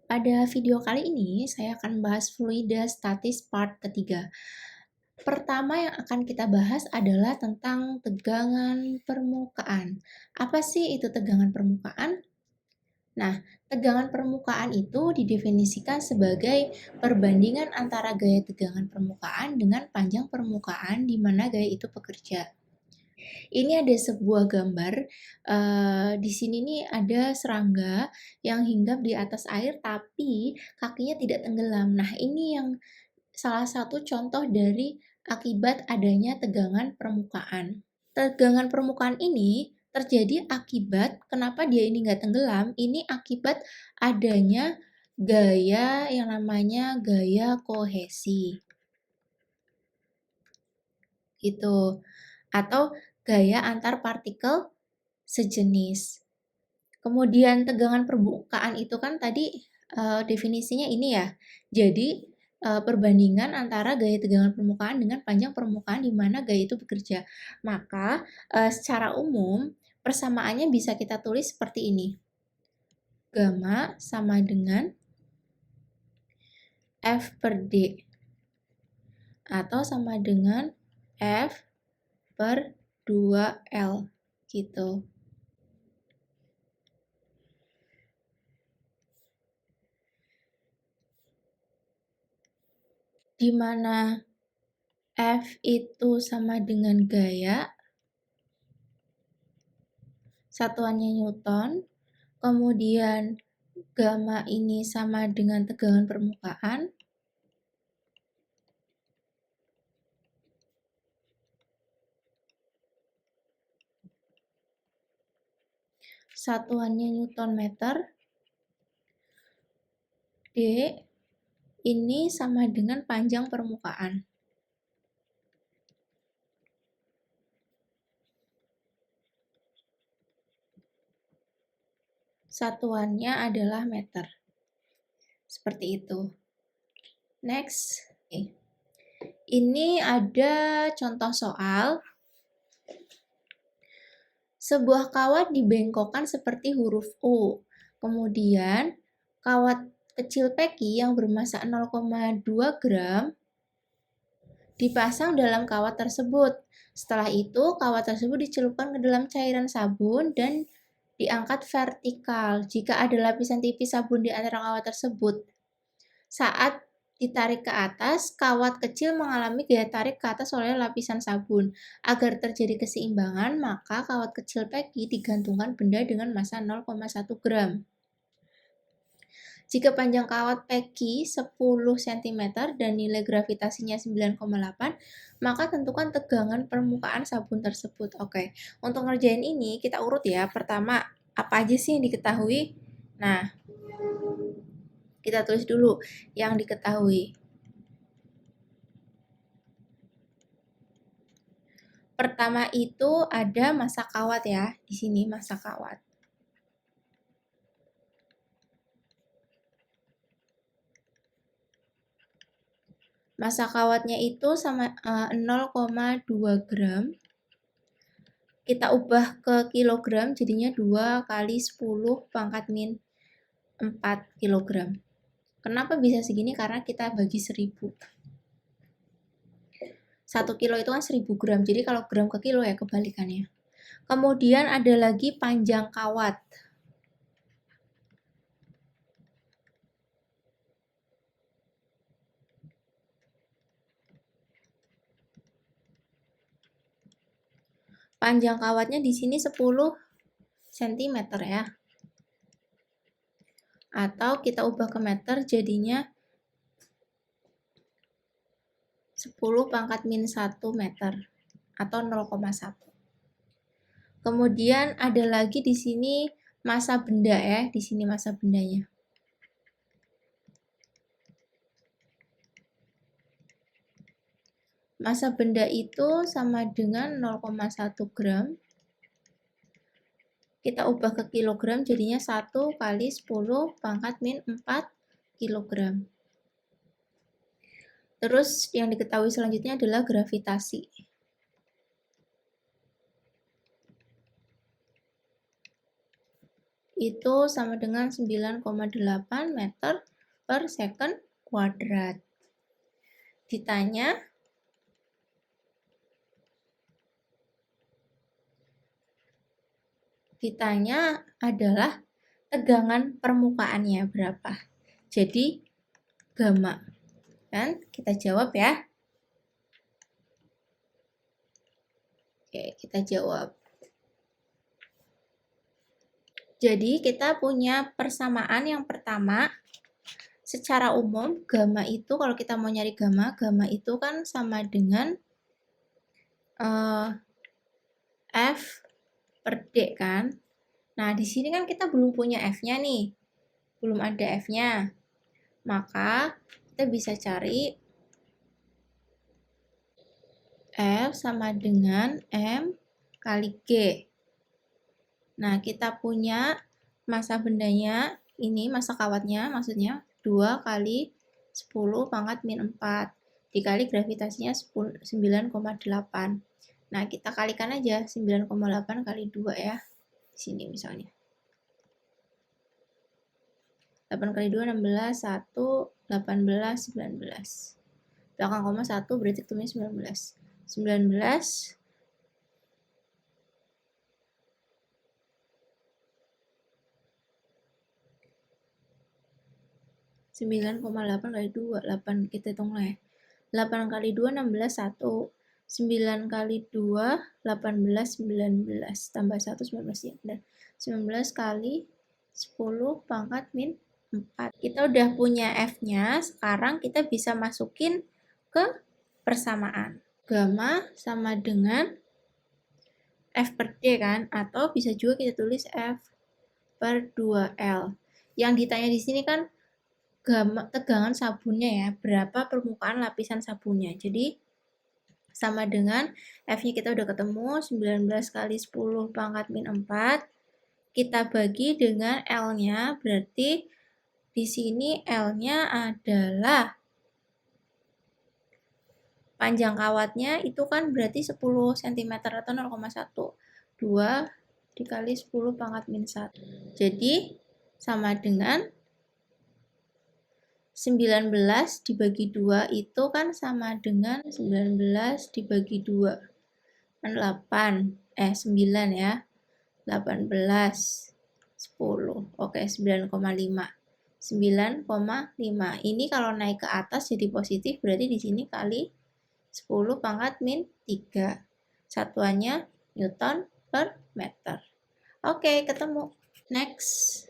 Pada video kali ini, saya akan bahas fluida statis part ketiga. Pertama yang akan kita bahas adalah tentang tegangan permukaan. Apa sih itu tegangan permukaan? Nah, tegangan permukaan itu didefinisikan sebagai perbandingan antara gaya tegangan permukaan dengan panjang permukaan di mana gaya itu bekerja. Ini ada sebuah gambar, di sini nih ada serangga yang hinggap di atas air tapi kakinya tidak tenggelam. Nah, ini yang salah satu contoh dari akibat adanya tegangan permukaan. Tegangan permukaan ini terjadi akibat kenapa dia ini nggak tenggelam, ini akibat adanya gaya yang namanya gaya kohesi. Gitu. Atau gaya antar partikel sejenis. Kemudian tegangan permukaan itu kan tadi definisinya ini ya. Jadi perbandingan antara gaya tegangan permukaan dengan panjang permukaan di mana gaya itu bekerja. Maka secara umum persamaannya bisa kita tulis seperti ini. Gamma sama dengan F per D atau sama dengan F per 2L gitu. Di mana F itu sama dengan gaya, satuannya Newton, kemudian gamma ini sama dengan tegangan permukaan, satuannya Newton meter, D ini sama dengan panjang permukaan. Satuannya adalah meter. Seperti itu. Next. Ini ada contoh soal. Sebuah kawat dibengkokkan seperti huruf U. Kemudian, kawat kecil peki yang bermassa 0,2 gram dipasang dalam kawat tersebut. Setelah itu, kawat tersebut dicelupkan ke dalam cairan sabun dan diangkat vertikal. Jika ada lapisan tipis sabun di antara kawat tersebut, saat ditarik ke atas, kawat kecil mengalami gaya tarik ke atas oleh lapisan sabun. Agar terjadi keseimbangan, maka kawat kecil peki digantungkan benda dengan massa 0,1 gram. Jika panjang kawat peki 10 cm dan nilai gravitasinya 9,8, maka tentukan tegangan permukaan sabun tersebut. Oke, untuk ngerjain ini kita urut ya. Pertama, apa aja sih yang diketahui? Nah, kita tulis dulu yang diketahui. Pertama itu ada massa kawat ya. Di sini massa kawat. Massa kawatnya itu sama 0,2 gram. Kita ubah ke kilogram jadinya 2 kali 10 pangkat min 4 kilogram. Kenapa bisa segini? Karena kita bagi 1000. 1 kilo itu kan 1000 gram. Jadi kalau gram ke kilo ya kebalikannya. Kemudian ada lagi panjang kawat. Panjang kawatnya di sini 10 cm ya. Atau kita ubah ke meter jadinya 10 pangkat min 1 meter atau 0,1. Kemudian ada lagi di sini massa benda ya, di sini massa bendanya. Massa benda itu sama dengan 0,1 gram. Kita ubah ke kilogram jadinya 1 kali 10 pangkat min 4 kilogram. Terus yang diketahui selanjutnya adalah gravitasi. itu sama dengan 9,8 meter per second kuadrat. Ditanya adalah tegangan permukaannya berapa. Jadi gamma. Kan kita jawab ya. Oke, kita jawab. Jadi kita punya persamaan yang pertama. Secara umum, gamma itu kalau kita mau nyari gamma itu kan sama dengan F per D kan. Nah, di sini kan kita belum punya F-nya nih. Belum ada F-nya. Maka kita bisa cari F sama dengan M kali G. Nah, kita punya massa bendanya, ini massa kawatnya maksudnya 2 kali 10 pangkat min 4 dikali gravitasinya 9,8. Nah, kita kalikan aja 9,8 kali 2 ya. Di sini misalnya. 8 kali 2, 16, 1, 18, 19. Belakang koma 1 berarti ketemunya 19. 19 9,8 kali 2, 8 kita hitung lah ya. 8 kali 2, 16, 1. 9 kali 2, 18, 19. Tambah 1, 19 ya. Dan 19 kali 10 pangkat min 4. Kita udah punya F-nya, sekarang kita bisa masukin ke persamaan. Gamma sama dengan F per D kan, atau bisa juga kita tulis F per 2L. Yang ditanya di sini kan tegangan sabunnya ya, berapa permukaan lapisan sabunnya. Jadi sama dengan F-nya kita udah ketemu, 19 kali 10 pangkat min 4. Kita bagi dengan L-nya, berarti di sini L-nya adalah panjang kawatnya itu kan berarti 10 cm atau 0,1. 2 dikali 10 pangkat min 1. Jadi sama dengan 19 dibagi 2 itu kan sama dengan 19 dibagi 2. 9 ya. 18, 10. Oke, 9,5. 9,5. Ini kalau naik ke atas jadi positif, berarti di sini kali 10 pangkat min 3. Satuannya Newton per meter. Oke, ketemu. Next.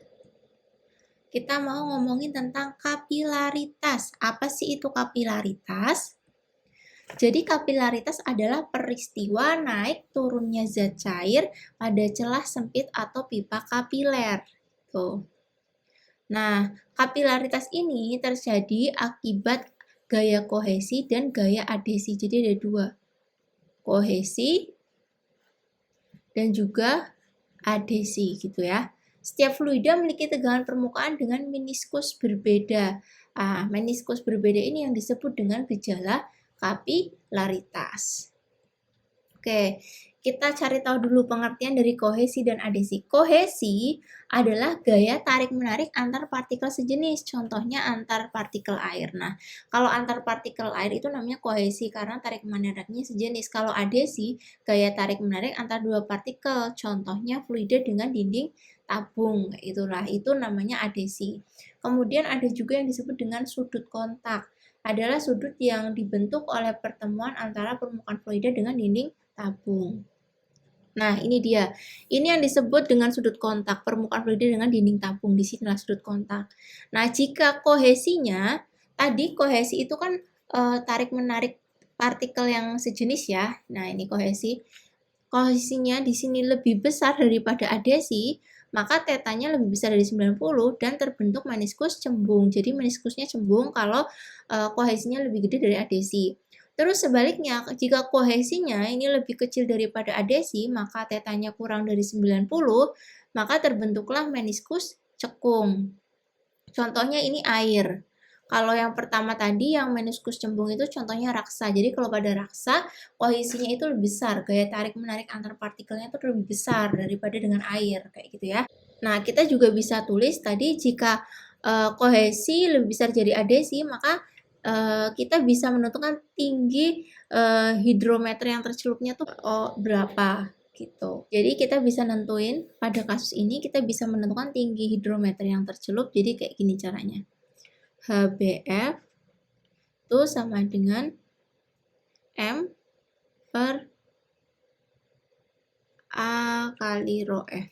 Kita mau ngomongin tentang kapilaritas. Apa sih itu kapilaritas? Jadi kapilaritas adalah peristiwa naik turunnya zat cair pada celah sempit atau pipa kapiler. Tuh. Nah, kapilaritas ini terjadi akibat gaya kohesi dan gaya adhesi. Jadi ada dua. Kohesi dan juga adhesi gitu ya. Setiap fluida memiliki tegangan permukaan dengan meniskus berbeda. Meniskus berbeda ini yang disebut dengan gejala kapilaritas. Oke, kita cari tahu dulu pengertian dari kohesi dan adhesi. Kohesi adalah gaya tarik-menarik antar partikel sejenis, contohnya antar partikel air. Nah, kalau antar partikel air itu namanya kohesi karena tarik-menariknya sejenis. Kalau adhesi, gaya tarik-menarik antar dua partikel, contohnya fluida dengan dinding tabung. Itulah, itu namanya adhesi. Kemudian ada juga yang disebut dengan sudut kontak. Adalah sudut yang dibentuk oleh pertemuan antara permukaan fluida dengan dinding tabung. Nah, ini dia. Ini yang disebut dengan sudut kontak, permukaan fluida dengan dinding tabung. Di sinilah sudut kontak. Nah, jika kohesinya, tadi kohesi itu kan tarik-menarik partikel yang sejenis ya. Nah, ini kohesi. Kohesinya di sini lebih besar daripada adhesi, maka tetanya lebih besar dari 90 dan terbentuk meniskus cembung. Jadi meniskusnya cembung kalau kohesinya lebih gede dari adhesi. Terus sebaliknya, jika kohesinya ini lebih kecil daripada adhesi, maka tetanya kurang dari 90, maka terbentuklah meniskus cekung. Contohnya ini air. Kalau yang pertama tadi yang meniskus cembung itu contohnya raksa. Jadi kalau pada raksa, kohesinya itu lebih besar. Gaya tarik-menarik antar partikelnya itu lebih besar daripada dengan air. Kayak gitu ya. Nah, kita juga bisa tulis tadi jika kohesi lebih besar dari adesi, maka kita bisa menentukan tinggi hidrometer yang tercelupnya tuh berapa gitu. Jadi kita bisa nentuin pada kasus ini kita bisa menentukan tinggi hidrometer yang tercelup. Jadi kayak gini caranya. HBF itu sama dengan M per A kali rho F.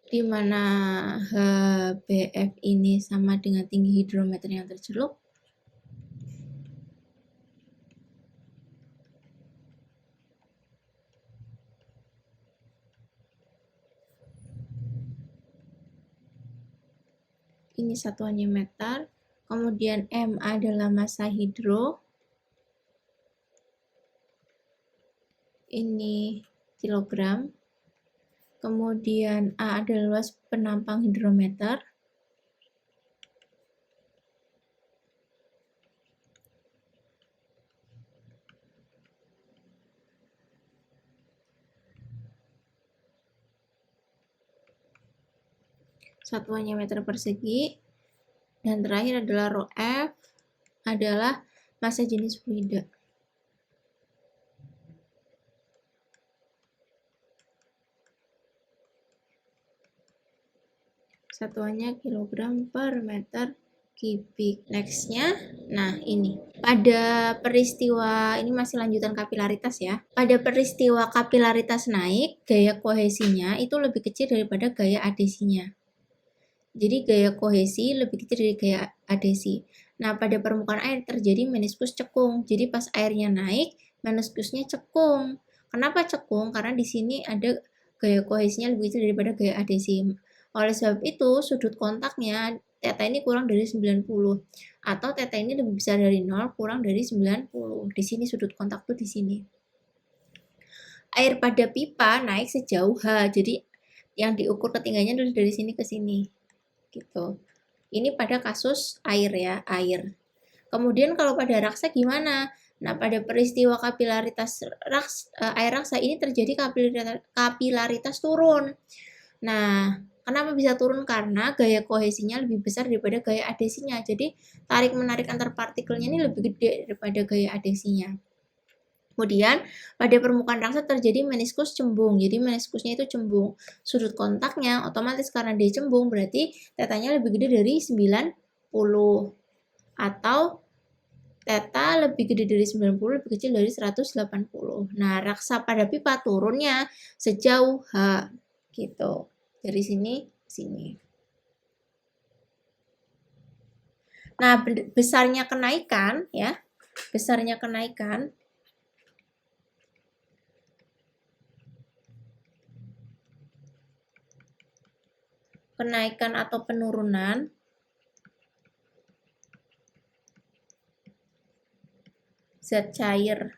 Di mana HBF ini sama dengan tinggi hidrometer yang tercelup. Ini satuannya meter. Kemudian M adalah massa hidro. Ini kilogram. Kemudian A adalah luas penampang hidrometer. Satuannya meter persegi. Dan terakhir adalah rho F adalah massa jenis fluida. Satuannya kilogram per meter kubik. Nextnya, nah ini. Pada peristiwa, ini masih lanjutan kapilaritas ya. Pada peristiwa kapilaritas naik, gaya kohesinya itu lebih kecil daripada gaya adesinya. Jadi gaya kohesi lebih kecil dari gaya adesi. Nah, pada permukaan air terjadi meniskus cekung. Jadi pas airnya naik, meniskusnya cekung. Kenapa cekung? Karena di sini ada gaya kohesinya lebih kecil daripada gaya adesi. Oleh sebab itu, sudut kontaknya theta ini kurang dari 90 atau theta ini lebih besar dari 0 kurang dari 90. Di sini sudut kontak tuh di sini. Air pada pipa naik sejauh H. Jadi yang diukur ketinggiannya dari sini ke sini. Gitu. Ini pada kasus air ya, air. Kemudian kalau pada raksa gimana? Nah, pada peristiwa kapilaritas air raksa ini terjadi kapilaritas turun. Nah, kenapa bisa turun? Karena gaya kohesinya lebih besar daripada gaya adesinya. Jadi, tarik-menarik antar partikelnya ini lebih gede daripada gaya adesinya. Kemudian pada permukaan raksa terjadi meniskus cembung. Jadi meniskusnya itu cembung. Sudut kontaknya otomatis karena dia cembung berarti tetanya lebih gede dari 90 atau theta lebih gede dari 90 lebih kecil dari 180. Nah, raksa pada pipa turunnya sejauh H gitu. Dari sini ke sini. Nah, besarnya kenaikan ya. Besarnya kenaikan atau penurunan zat cair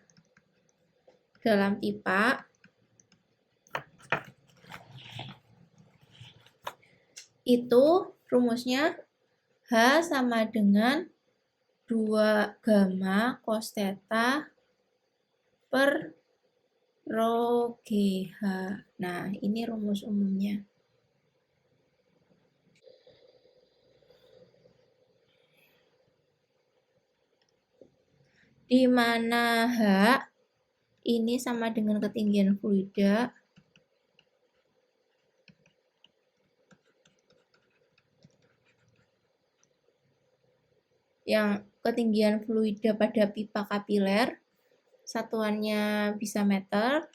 dalam pipa itu rumusnya H sama dengan 2 gamma cos theta per rho GH. Nah, ini rumus umumnya. Di mana H ini sama dengan ketinggian fluida yang ketinggian fluida pada pipa kapiler satuannya bisa meter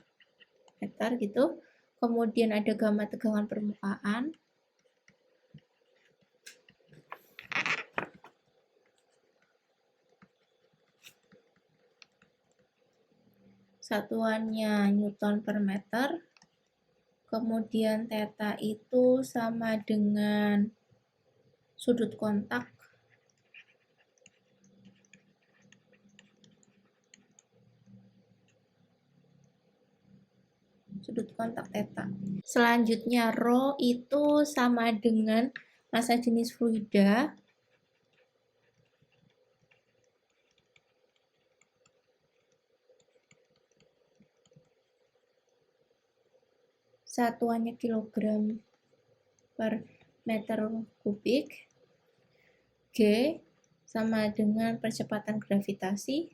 gitu. Kemudian ada gamma tegangan permukaan. Satuannya Newton per meter. Kemudian theta itu sama dengan sudut kontak theta. Selanjutnya rho itu sama dengan massa jenis fluida satuannya kilogram per meter kubik. G sama dengan percepatan gravitasi.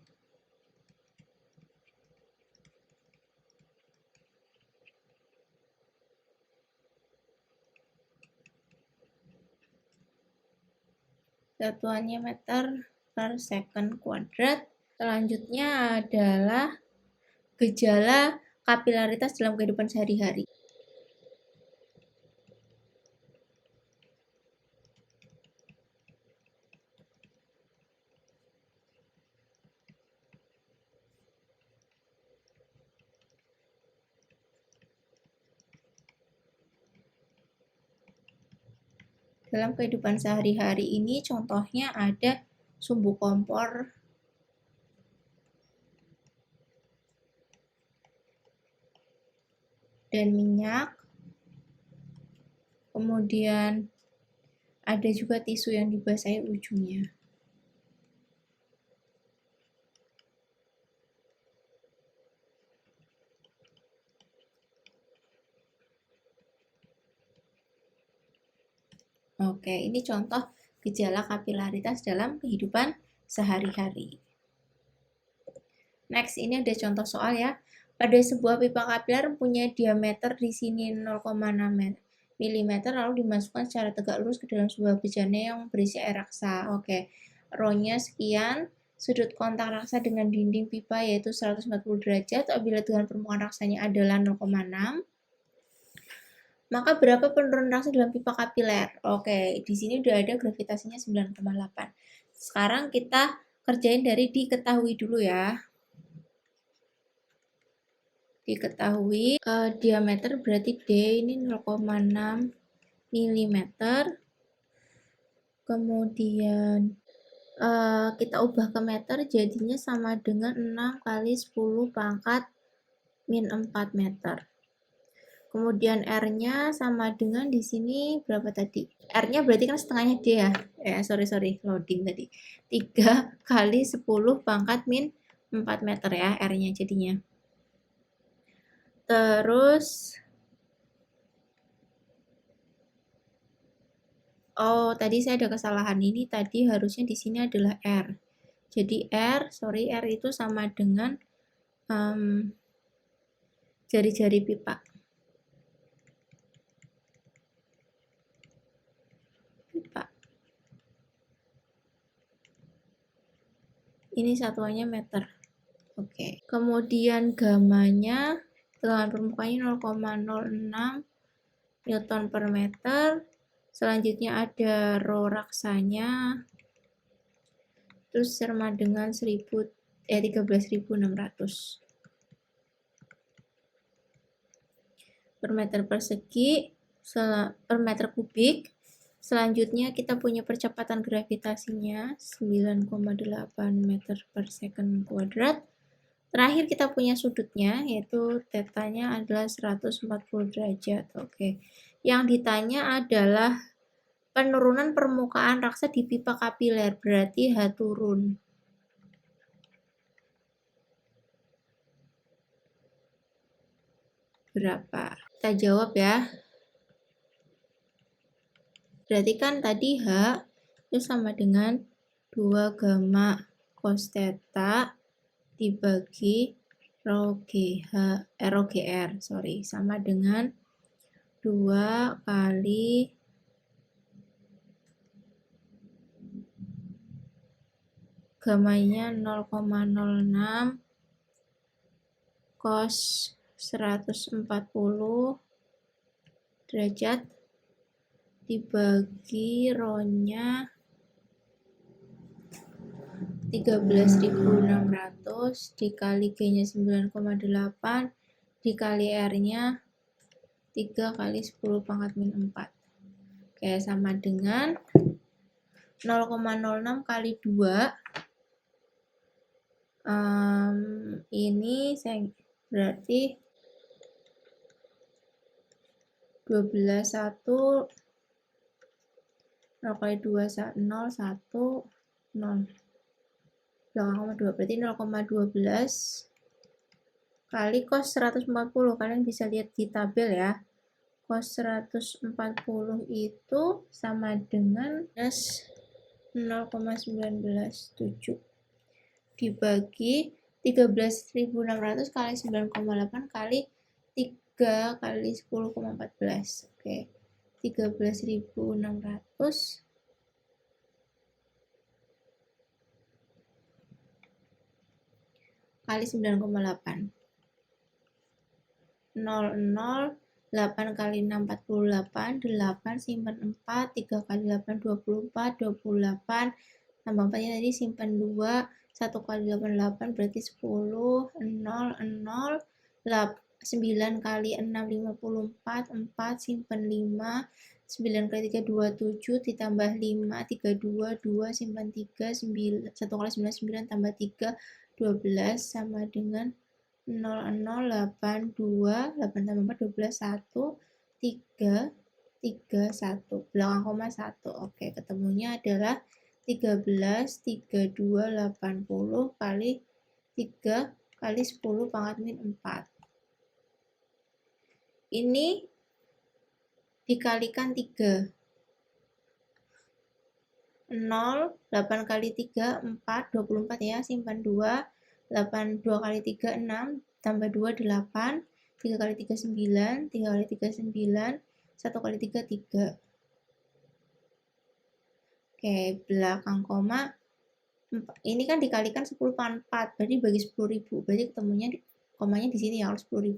Satuannya meter per second kuadrat. Selanjutnya adalah gejala kapilaritas dalam kehidupan sehari-hari. Dalam kehidupan sehari-hari ini contohnya ada sumbu kompor, dan minyak. Kemudian ada juga tisu yang dibasahi ujungnya. Oke, ini contoh gejala kapilaritas dalam kehidupan sehari-hari. Next, ini ada contoh soal ya. Pada sebuah pipa kapiler punya diameter di sini 0,6 mm, lalu dimasukkan secara tegak lurus ke dalam sebuah bejana yang berisi air raksa. Oke, rho-nya sekian, sudut kontak raksa dengan dinding pipa yaitu 140 derajat, apabila tegangan permukaan raksanya adalah 0,6. Maka berapa penurunan raksa dalam pipa kapiler? Oke, di sini udah ada gravitasinya 9,8. Sekarang kita kerjain dari diketahui dulu ya. Diketahui diameter berarti D ini 0,6 mm. Kemudian kita ubah ke meter, jadinya sama dengan 6 kali 10 pangkat min 4 meter. Kemudian R-nya sama dengan di sini berapa tadi? R-nya berarti kan setengahnya D ya. Sorry, loading tadi. 3 kali 10 pangkat min 4 meter ya R-nya jadinya. Terus tadi saya ada kesalahan, ini tadi harusnya di sini adalah R. Jadi R itu sama dengan jari-jari pipa. Ini satuannya meter. Oke. Kemudian gamanya tegangan permukaannya 0,06 Newton per meter. Selanjutnya ada rho raksanya. Terus sama dengan 13.600 per meter persegi per meter kubik. Selanjutnya kita punya percepatan gravitasinya 9,8 meter per second kuadrat. Terakhir kita punya sudutnya, yaitu tetanya adalah 140 derajat. Oke. Yang ditanya adalah penurunan permukaan raksa di pipa kapiler, berarti H turun. Berapa? Kita jawab ya. Berarti kan tadi H itu sama dengan 2 gamma cos theta dibagi rho GR, sama dengan 2 kali gamanya 0,06 cos 140 derajat dibagi rho-nya 13.600 dikali G-nya 9,8 dikali R-nya 3 kali 10 pangkat min 4. Oke, sama dengan 0,06 kali 2. Ini saya berarti 12,1 0 kali 2 0 1 0 8,2 berarti 0,12 kali cos 140. Kalian bisa lihat di tabel ya. Cos 140 itu sama dengan minus 0,197 dibagi 13.600 kali 9,8 kali 3 kali 10,14. Oke, 13.600 kali 9,8. 00, 8 kali 6, 48, 8 simpan 4, 3 kali 8, 24, 28, tambah 4 ya tadi simpan 2, 1 kali 8, 8 berarti 10, 0, 0, 9 kali 6, 54, 4 simpan 5, 9 kali 3, 27, ditambah 5, 32, 2 simpan 3, 9, 1 kali 9, 9 tambah 3, 12 sama dengan 0082, 8 tambah 4, 12, 1, 3, 3, 1, belakang koma 1. Oke, ketemunya adalah 13, 32, 80 kali 3 kali 10 pangkat min 4. Ini dikalikan 3. 0, 8 kali 3, 4, 24 ya, simpan 2, 8, 2 kali 3, 6, tambah 2, 8, 3 kali 3, 9, 3 kali 3, 9, 1 kali 3, 3. Oke, belakang koma, ini kan dikalikan 10 pangkat 4, berarti bagi 10.000, berarti ketemunya komanya di sini ya, 10.000.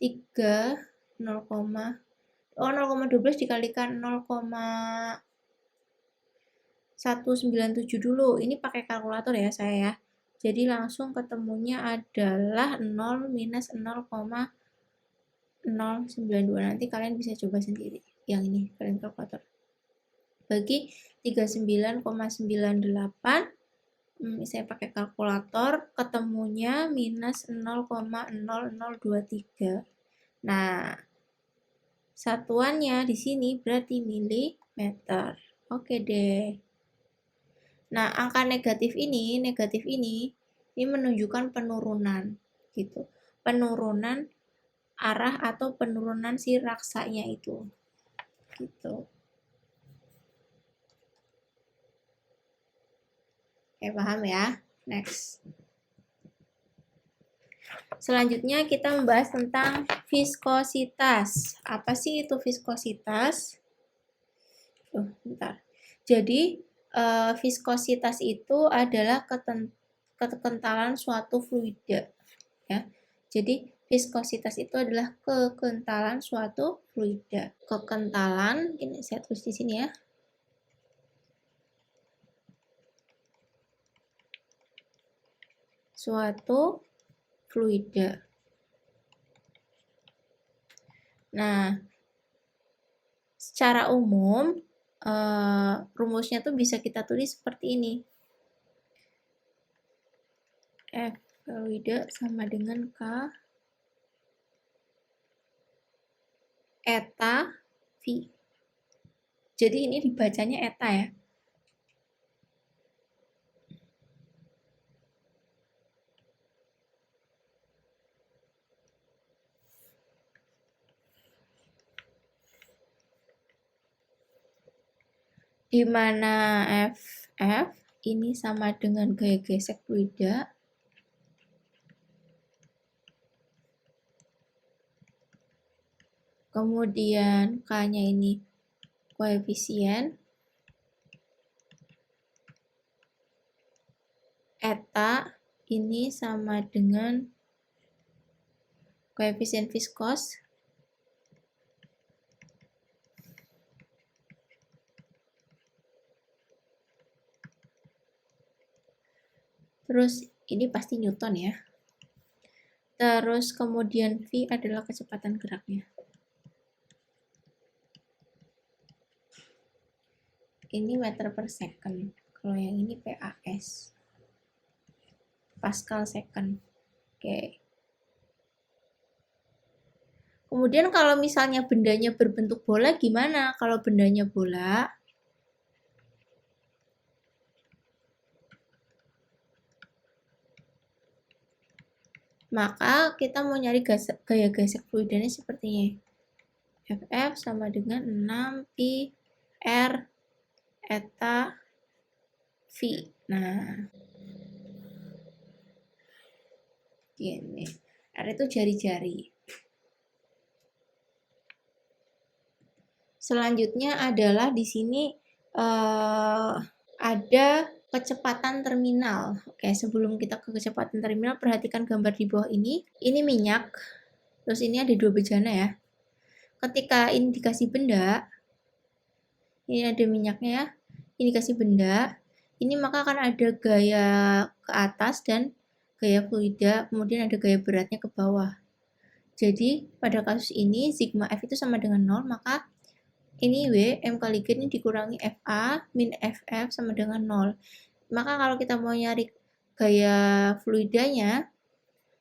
3, 0, 0,12 dikalikan 0,197 dulu. Ini pakai kalkulator ya saya ya. Jadi langsung ketemunya adalah 0 minus 0,092. Nanti kalian bisa coba sendiri. Yang ini kalian kalkulator. Bagi 39,98. Saya pakai kalkulator. Ketemunya minus 0,0023. Nah, satuannya di sini berarti milimeter. Oke deh. Nah, angka negatif ini menunjukkan penurunan gitu. Penurunan arah atau penurunan si raksanya itu. Gitu. Oke, paham ya? Next. Selanjutnya kita membahas tentang viskositas. Apa sih itu viskositas? Bentar. Jadi, viskositas itu adalah kekentalan suatu fluida. Ya. Jadi, viskositas itu adalah kekentalan suatu fluida. Kekentalan, ini saya tulis di sini ya. Suatu fluida. Nah, secara umum, rumusnya tuh bisa kita tulis seperti ini. F fluida sama dengan K eta V. Jadi ini dibacanya eta ya. Di mana F ini sama dengan gaya gesek fluida. Kemudian K-nya ini koefisien. Eta ini sama dengan koefisien viskos. Terus ini pasti Newton ya. Terus kemudian V adalah kecepatan geraknya. Ini meter per second. Kalau yang ini PAS. Pascal second. Oke. Kemudian kalau misalnya bendanya berbentuk bola gimana? Kalau bendanya bola, maka kita mau nyari gaya gesek fluidanya seperti ini. FF sama dengan 6 pi R eta V. Nah, gini. R itu jari-jari. Selanjutnya adalah di sini ada kecepatan terminal. Oke, sebelum kita ke kecepatan terminal, perhatikan gambar di bawah ini. Ini minyak, terus ini ada dua bejana ya. Ketika ini dikasih benda, ini ada minyaknya ya, ini dikasih benda, ini maka akan ada gaya ke atas dan gaya fluida, kemudian ada gaya beratnya ke bawah. Jadi pada kasus ini sigma F itu sama dengan 0, maka ini W, M kali G ini dikurangi FA min FF sama dengan 0. Maka kalau kita mau nyari gaya fluidanya,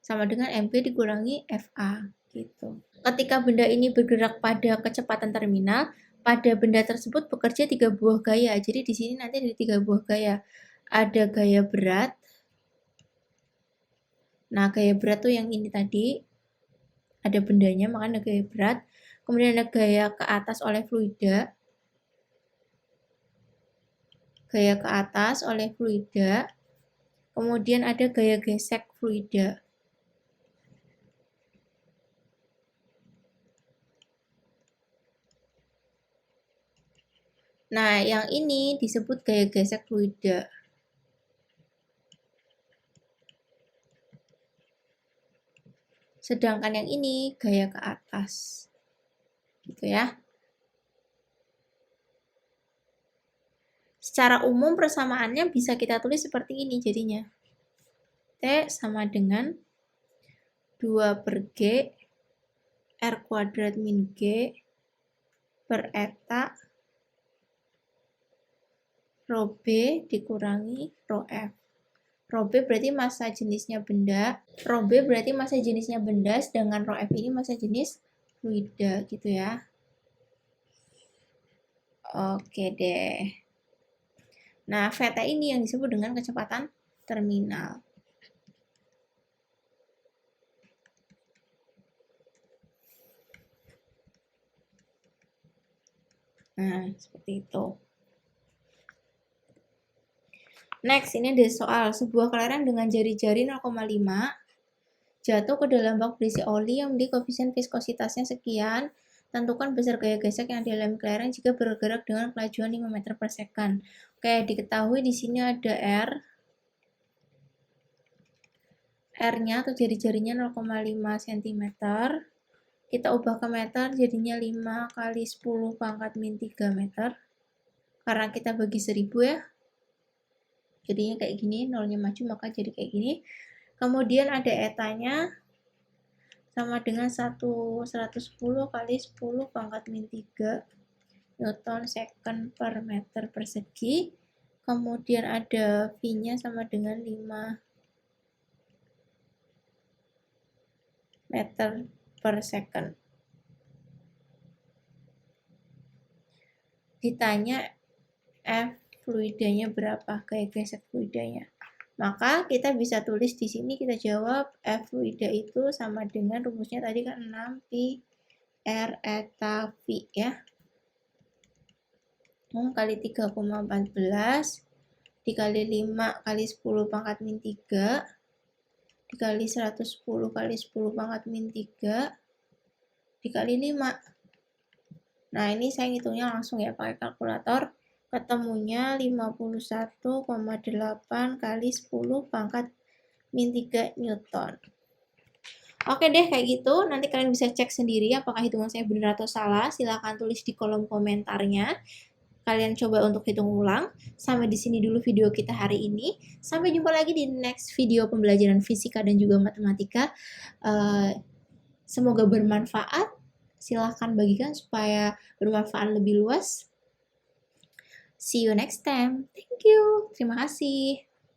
sama dengan MV dikurangi FA, gitu. Ketika benda ini bergerak pada kecepatan terminal, pada benda tersebut bekerja 3 buah gaya. Jadi di sini nanti ada 3 buah gaya. Ada gaya berat. Nah, gaya berat tuh yang ini tadi. Ada bendanya, makanya ada gaya berat. Kemudian ada gaya ke atas oleh fluida. Gaya ke atas oleh fluida. Kemudian ada gaya gesek fluida. Nah, yang ini disebut gaya gesek fluida. Sedangkan yang ini gaya ke atas. Gitu ya. Secara umum persamaannya bisa kita tulis seperti ini jadinya. T sama dengan 2 per G R kuadrat min G per eta rho B dikurangi rho F. Rho B berarti massa jenisnya benda, rho B berarti massa jenisnya benda, sedangkan rho F ini massa jenis fluida gitu ya. Oke deh. Nah, VT ini yang disebut dengan kecepatan terminal. Nah, seperti itu. Next, ini ada soal. Sebuah kelereng dengan jari-jari 0,5 jatuh ke dalam bak berisi oli yang memiliki koefisien viskositasnya sekian. Tentukan besar gaya gesek yang dialami kelereng jika bergerak dengan kelajuan 5 meter per second. Oke, diketahui di sini ada R. R-nya atau jari-jarinya 0,5 cm. Kita ubah ke meter, jadinya 5 kali 10 pangkat min 3 meter. Karena kita bagi 1000 ya. Jadinya kayak gini, nolnya maju maka jadi kayak gini. Kemudian ada etanya sama dengan 110 kali 10 pangkat min 3 Newton second per meter persegi. Kemudian ada V-nya sama dengan 5 meter per second. Ditanya F fluidanya berapa, gaya gesek fluidanya. Maka kita bisa tulis di sini, kita jawab F fluida itu sama dengan rumusnya tadi kan 6 pi R eta V ya. Kali 3,14 dikali 5 kali 10 pangkat min 3 dikali 110 kali 10 pangkat min 3 dikali 5. Nah, ini saya ngitungnya langsung ya pakai kalkulator. Ketemunya 51,8 kali 10 pangkat min 3 Newton. Oke deh, kayak gitu. Nanti kalian bisa cek sendiri apakah hitungan saya benar atau salah. Silahkan tulis di kolom komentarnya. Kalian coba untuk hitung ulang. Sampai di sini dulu video kita hari ini. Sampai jumpa lagi di next video pembelajaran fisika dan juga matematika. Semoga bermanfaat. Silahkan bagikan supaya bermanfaat lebih luas. See you next time. Thank you. Terima kasih.